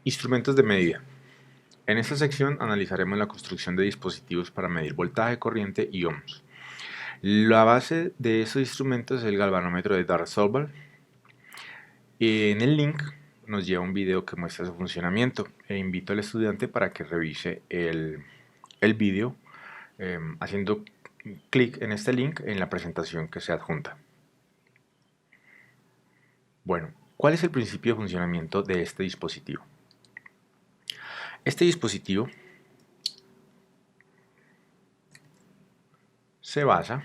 Instrumentos de medida. En esta sección analizaremos la construcción de dispositivos para medir voltaje, corriente y ohms. La base de estos instrumentos es el galvanómetro de Darcy-Solvay. En el link nos lleva un video que muestra su funcionamiento e invito al estudiante para que revise el video haciendo clic en este link en la presentación que se adjunta. Bueno, ¿cuál es el principio de funcionamiento de este dispositivo? Este dispositivo se basa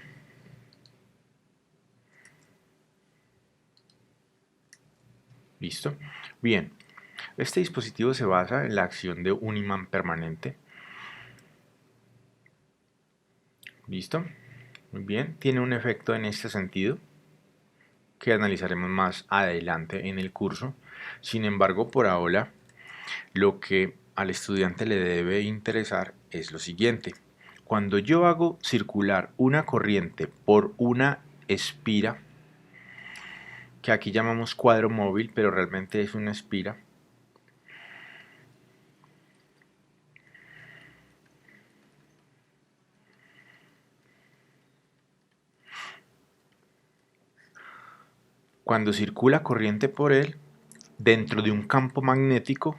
¿Listo? Bien, este dispositivo se basa en la acción de un imán permanente. ¿Listo? Muy bien, tiene un efecto en este sentido que analizaremos más adelante en el curso. Sin embargo, por ahora, lo que al estudiante le debe interesar es lo siguiente. Cuando yo hago circular una corriente por una espira, que aquí llamamos cuadro móvil, pero realmente es una espira, cuando circula corriente por él, dentro de un campo magnético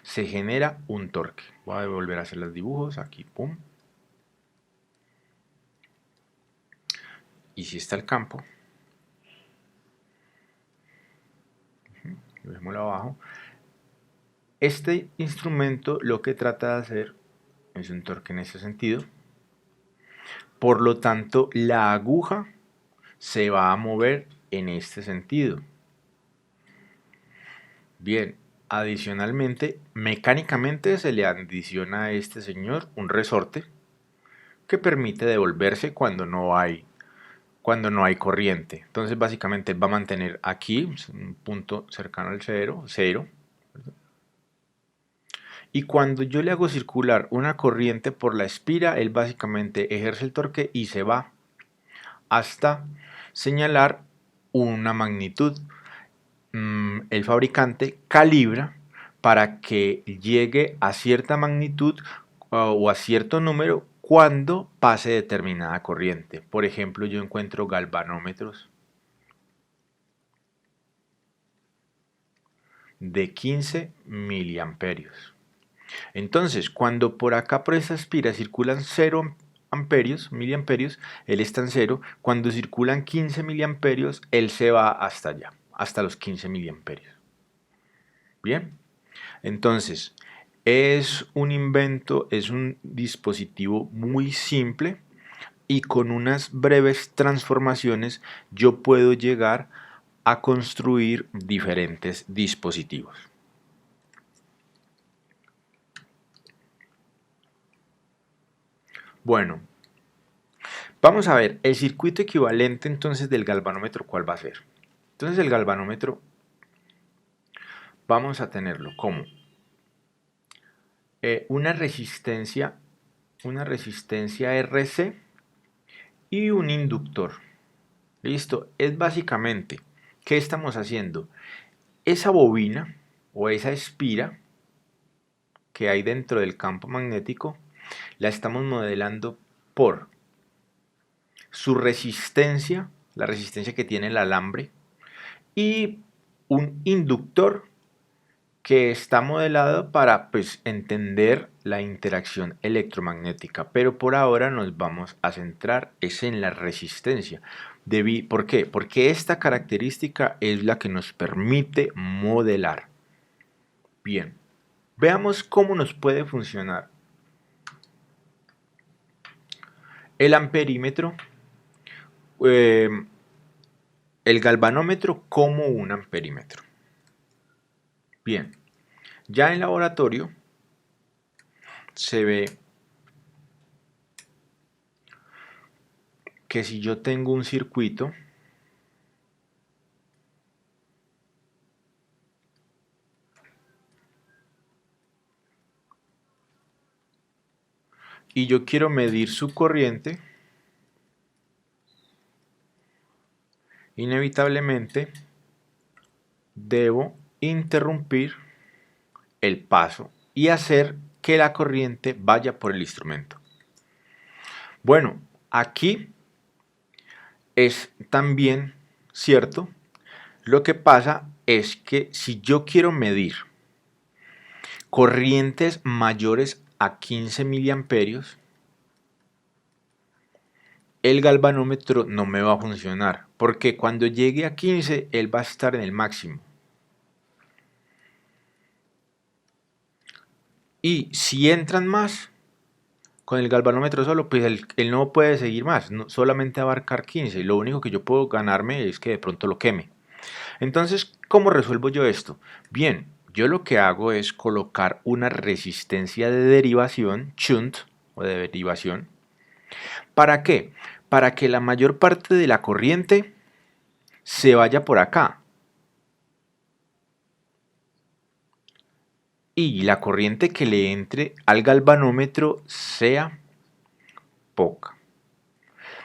se genera un torque. Voy a volver a hacer los dibujos, aquí, pum. Y si está el campo, dejémoslo abajo. Este instrumento lo que trata de hacer es un torque en ese sentido. Por lo tanto, la aguja se va a mover en este sentido. Bien, adicionalmente, mecánicamente se le adiciona a este señor un resorte que permite devolverse cuando no hay corriente. Entonces básicamente va a mantener aquí un punto cercano al cero. Y cuando yo le hago circular una corriente por la espira, él básicamente ejerce el torque y se va hasta señalar una magnitud. El fabricante calibra para que llegue a cierta magnitud o a cierto número cuando pase determinada corriente. Por ejemplo, yo encuentro galvanómetros de 15 miliamperios. Entonces, cuando por acá por esa espira circulan 0 amperios, miliamperios, él está en 0. Cuando circulan 15 miliamperios, él se va hasta allá, hasta los 15 miliamperios. Bien, entonces, es un invento, es un dispositivo muy simple y con unas breves transformaciones yo puedo llegar a construir diferentes dispositivos. Bueno, vamos a ver el circuito equivalente entonces del galvanómetro, ¿cuál va a ser? Entonces el galvanómetro vamos a tenerlo como una resistencia RC y un inductor. Listo, es básicamente, ¿qué estamos haciendo? Esa bobina o esa espira que hay dentro del campo magnético la estamos modelando por su resistencia, la resistencia que tiene el alambre, y un inductor que está modelado para pues, entender la interacción electromagnética, pero por ahora nos vamos a centrar es en la resistencia. ¿Por qué? Porque esta característica es la que nos permite modelar. Bien, veamos cómo nos puede funcionar el amperímetro, eh, el galvanómetro como un amperímetro. Bien, ya en laboratorio se ve que si yo tengo un circuito y yo quiero medir su corriente, inevitablemente debo interrumpir el paso y hacer que la corriente vaya por el instrumento. Bueno, aquí es también cierto. Lo que pasa es que si yo quiero medir corrientes mayores a 15 miliamperios, el galvanómetro no me va a funcionar, porque cuando llegue a 15, él va a estar en el máximo. Y si entran más, con el galvanómetro solo, pues él no puede seguir más, no, solamente abarcar 15. Lo único que yo puedo ganarme es que de pronto lo queme. Entonces, ¿cómo resuelvo yo esto? Bien, yo lo que hago es colocar una resistencia de derivación, shunt o de derivación. ¿Para qué? Para que la mayor parte de la corriente se vaya por acá. Y la corriente que le entre al galvanómetro sea poca.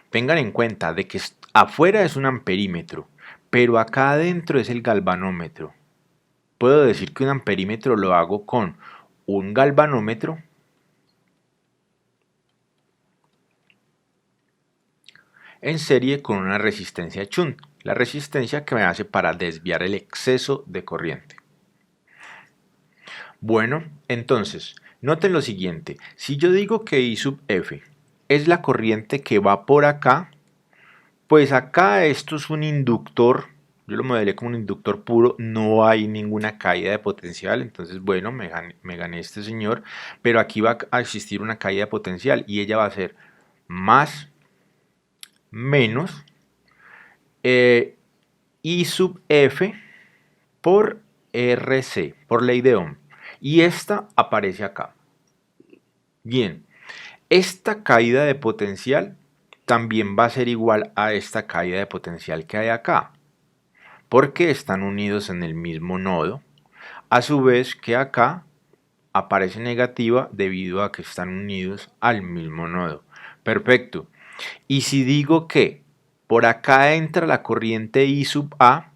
Tengan en cuenta de que afuera es un amperímetro, pero acá adentro es el galvanómetro. Puedo decir que un amperímetro lo hago con un galvanómetro en serie con una resistencia shunt, la resistencia que me hace para desviar el exceso de corriente. Bueno, entonces, noten lo siguiente, si yo digo que I sub F es la corriente que va por acá, pues acá esto es un inductor, yo lo modelé como un inductor puro, no hay ninguna caída de potencial, entonces bueno, me gané este señor, pero aquí va a existir una caída de potencial y ella va a ser más, menos, I sub F por RC, por ley de Ohm, y esta aparece acá. Bien, esta caída de potencial también va a ser igual a esta caída de potencial que hay acá, porque están unidos en el mismo nodo, a su vez que acá aparece negativa debido a que están unidos al mismo nodo. Perfecto. Y si digo que por acá entra la corriente I sub A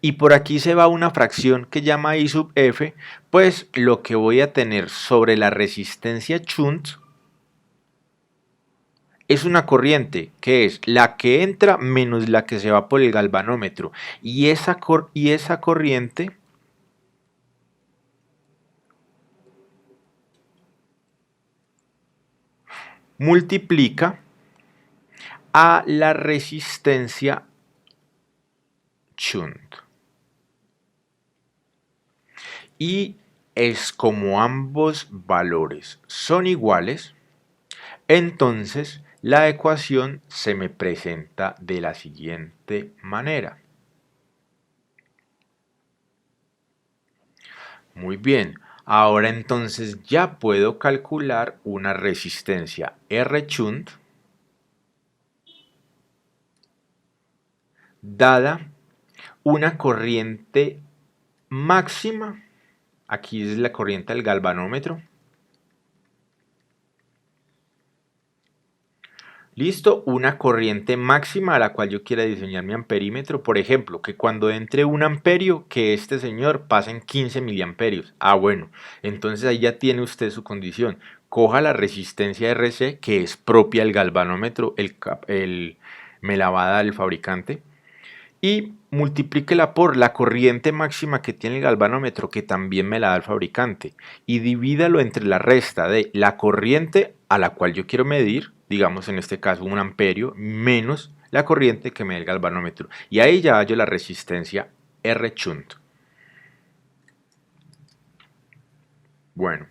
y por aquí se va una fracción que llama I sub F, pues lo que voy a tener sobre la resistencia shunt es una corriente que es la que entra menos la que se va por el galvanómetro. Y esa corriente multiplica a la resistencia shunt. Y es como ambos valores son iguales, entonces la ecuación se me presenta de la siguiente manera. Muy bien, ahora entonces ya puedo calcular una resistencia R shunt dada una corriente máxima, aquí es la corriente del galvanómetro. Listo, una corriente máxima a la cual yo quiera diseñar mi amperímetro, por ejemplo, que cuando entre un amperio, que este señor pase en 15 miliamperios. Ah, bueno, entonces ahí ya tiene usted su condición. Coja la resistencia RC, que es propia del galvanómetro, me la va a dar el fabricante, y multiplíquela por la corriente máxima que tiene el galvanómetro, que también me la da el fabricante, y divídalo entre la resta de la corriente a la cual yo quiero medir, digamos en este caso un amperio, menos la corriente que me da el galvanómetro, y ahí ya hallo la resistencia R shunt. Bueno,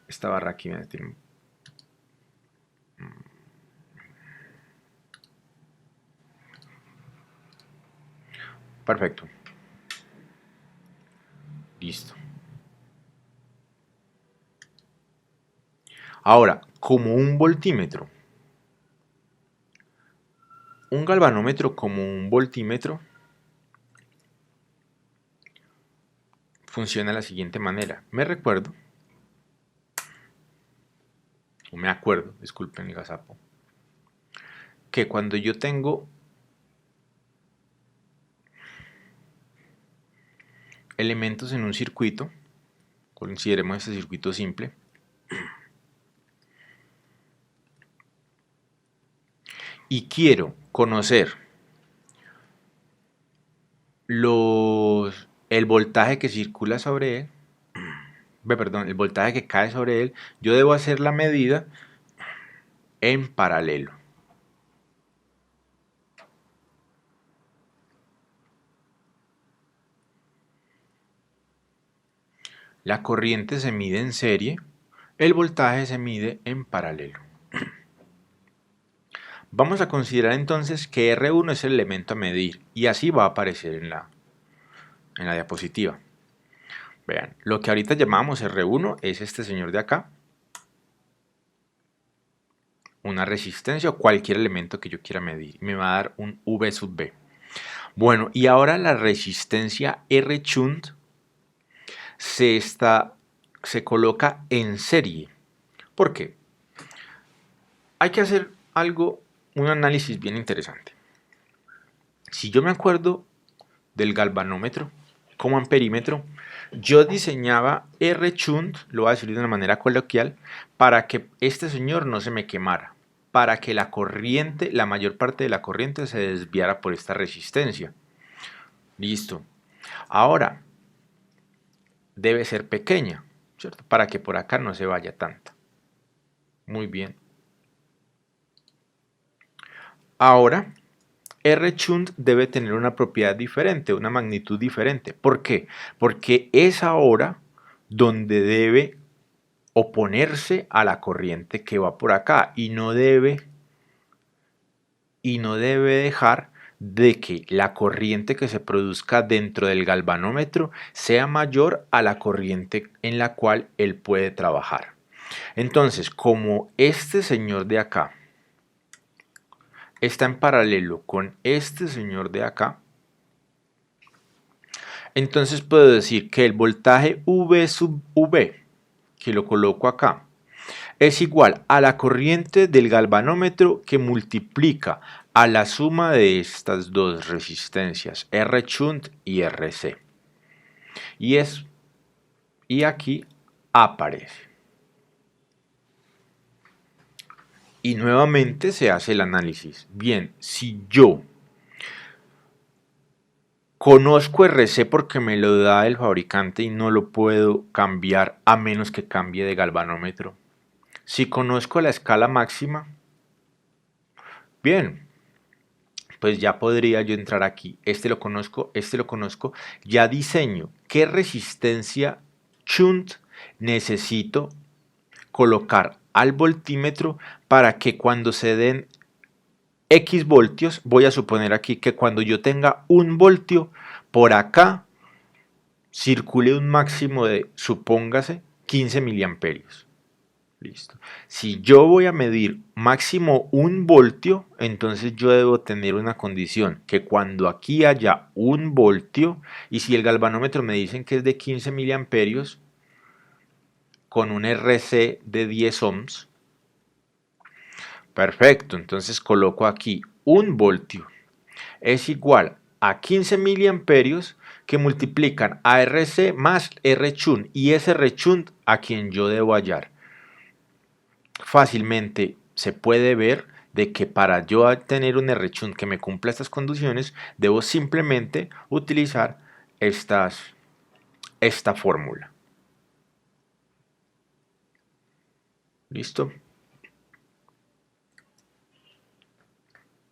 esta barra aquí me tiene... Perfecto. Listo. Ahora, como un voltímetro, un galvanómetro como un voltímetro funciona de la siguiente manera. Me acuerdo, disculpen el gazapo, que cuando yo tengo elementos en un circuito, consideremos este circuito simple, y quiero conocer el voltaje que circula sobre él, perdón, el voltaje que cae sobre él, yo debo hacer la medida en paralelo. La corriente se mide en serie, el voltaje se mide en paralelo. Vamos a considerar entonces que R1 es el elemento a medir y así va a aparecer en la diapositiva. Vean, lo que ahorita llamamos R1 es este señor de acá, una resistencia o cualquier elemento que yo quiera medir. Me va a dar un V sub B. Bueno, y ahora la resistencia R shunt se coloca en serie. ¿Por qué? Hay que hacer un análisis bien interesante. Si yo me acuerdo del galvanómetro como amperímetro, yo diseñaba R shunt, lo voy a decir de una manera coloquial, para que este señor no se me quemara, para que la corriente, la mayor parte de la corriente se desviara por esta resistencia. Listo. Ahora, debe ser pequeña, ¿cierto? Para que por acá no se vaya tanta. Muy bien. Ahora, R shunt debe tener una propiedad diferente, una magnitud diferente. ¿Por qué? Porque es ahora donde debe oponerse a la corriente que va por acá y no debe dejar de que la corriente que se produzca dentro del galvanómetro sea mayor a la corriente en la cual él puede trabajar. Entonces, como este señor de acá está en paralelo con este señor de acá, entonces puedo decir que el voltaje V sub V, que lo coloco acá, es igual a la corriente del galvanómetro que multiplica a la suma de estas dos resistencias, R shunt y RC. Y aquí aparece. Y nuevamente se hace el análisis. Bien, si yo conozco RC porque me lo da el fabricante y no lo puedo cambiar a menos que cambie de galvanómetro. Si conozco la escala máxima, bien, pues ya podría yo entrar aquí. Este lo conozco, ya diseño qué resistencia shunt necesito colocar al voltímetro para que cuando se den X voltios, voy a suponer aquí que cuando yo tenga 1 voltio, por acá circule un máximo de, supóngase, 15 miliamperios. Listo. Si yo voy a medir máximo 1 voltio, entonces yo debo tener una condición que cuando aquí haya 1 voltio, y si el galvanómetro me dicen que es de 15 miliamperios, con un RC de 10 ohms, perfecto, entonces coloco aquí 1 voltio es igual a 15 miliamperios que multiplican a RC más R shunt y ese R shunt a quien yo debo hallar. Fácilmente se puede ver de que para yo tener un R shunt que me cumpla estas condiciones, debo simplemente utilizar esta fórmula. ¿Listo?